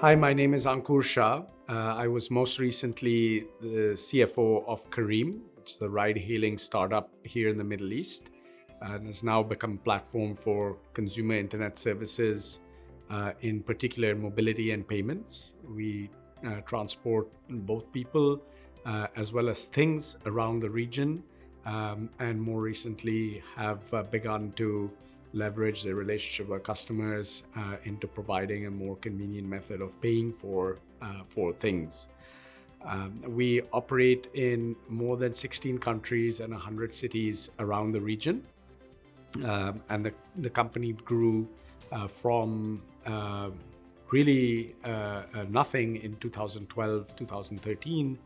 Hi, my name is Ankur Shah. I was most recently the CFO of Careem, which is a ride-hailing startup here in the Middle East, and has now become a platform for consumer internet services, in particular mobility and payments. We transport both people as well as things around the region, and more recently have begun to leverage the relationship with customers into providing a more convenient method of paying for things. We operate in more than 16 countries and 100 cities around the region. And the company grew from really nothing in 2012, 2013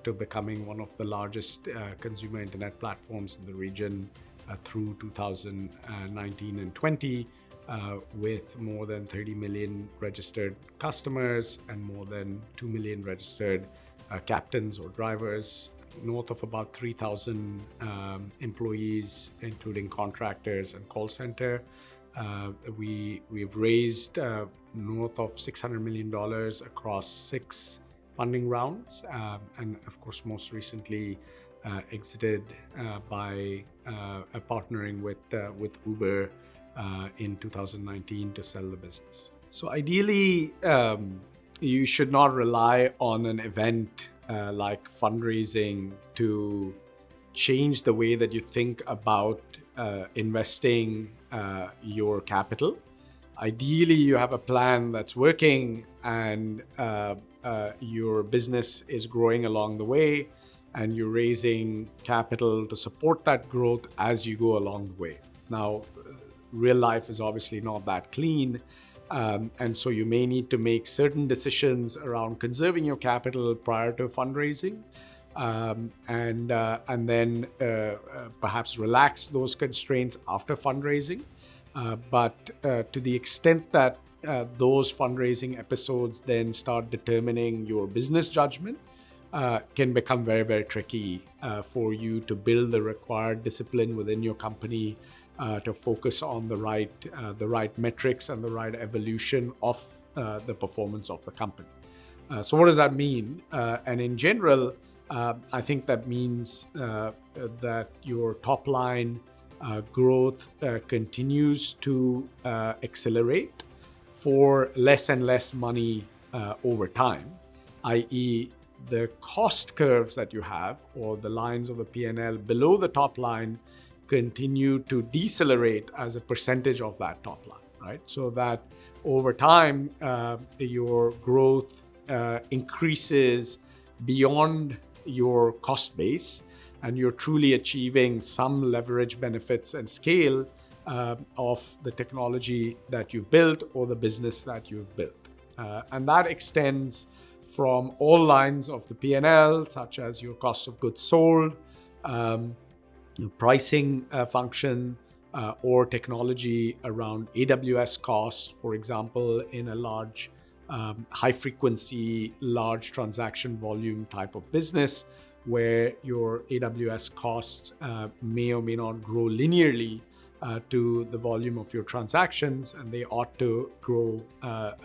to becoming one of the largest consumer internet platforms in the region through 2019 and 20, with more than 30 million registered customers and more than 2 million registered captains or drivers, north of about 3,000 employees, including contractors and call center. We've raised north of $600 million across 6 funding rounds, and of course, most recently exited by partnering with Uber in 2019 to sell the business. So ideally, you should not rely on an event like fundraising to change the way that you think about investing your capital. Ideally, you have a plan that's working and your business is growing along the way, and you're raising capital to support that growth as you go along the way. Now, real life is obviously not that clean, and so you may need to make certain decisions around conserving your capital prior to fundraising, and then perhaps relax those constraints after fundraising. But to the extent that those fundraising episodes then start determining your business judgment, can become very, very tricky for you to build the required discipline within your company to focus on the right metrics and the right evolution of the performance of the company. So what does that mean? And in general, I think that means that your top line growth continues to accelerate for less and less money over time, i.e., the cost curves that you have, or the lines of the P&L below the top line, continue to decelerate as a percentage of that top line, right? So that over time, your growth increases beyond your cost base, and you're truly achieving some leverage benefits and scale of the technology that you've built or the business that you've built. And that extends from all lines of the P&L, such as your cost of goods sold, your pricing function, or technology around AWS costs, for example, in a large, high-frequency, large transaction volume type of business, where your AWS costs may or may not grow linearly to the volume of your transactions, and they ought to grow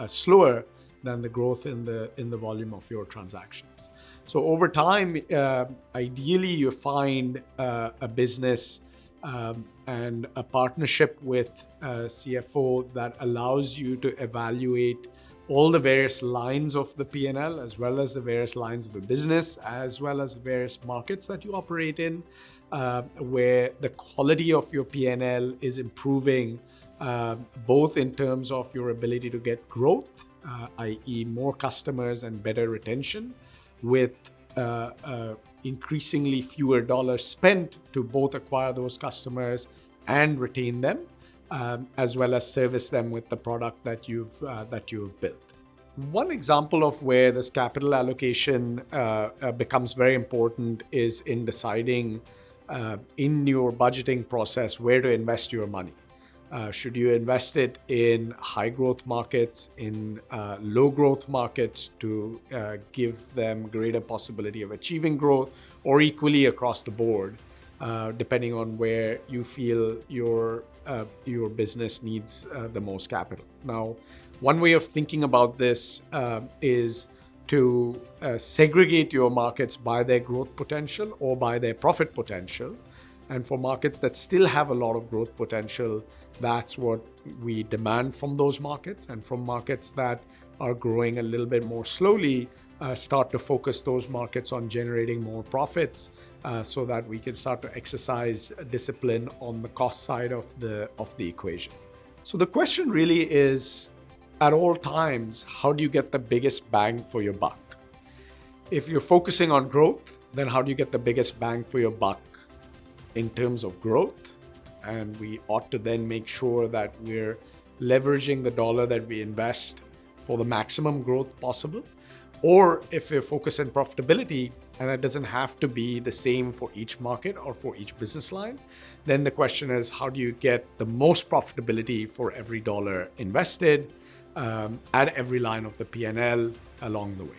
slower than the growth in the volume of your transactions. So over time, ideally, you find a business and a partnership with a CFO that allows you to evaluate all the various lines of the P&L, as well as the various lines of the business, as well as the various markets that you operate in, where the quality of your P&L is improving, both in terms of your ability to get growth, i.e. more customers and better retention, with increasingly fewer dollars spent to both acquire those customers and retain them, as well as service them with the product that you've built. One example of where this capital allocation becomes very important is in deciding in your budgeting process where to invest your money. Should you invest it in high growth markets, in low growth markets to give them greater possibility of achieving growth, or equally across the board, depending on where you feel your business needs the most capital? Now, One way of thinking about this is to segregate your markets by their growth potential or by their profit potential. And for markets that still have a lot of growth potential, that's what we demand from those markets. And from markets that are growing a little bit more slowly, start to focus those markets on generating more profits so that we can start to exercise discipline on the cost side of the equation. So the question really is, at all times, how do you get the biggest bang for your buck? If you're focusing on growth, then how do you get the biggest bang for your buck in terms of growth? And we ought to then make sure that we're leveraging the dollar that we invest for the maximum growth possible. Or if we're focused on profitability, and that doesn't have to be the same for each market or for each business line, then the question is, how do you get the most profitability for every dollar invested at every line of the P&L along the way?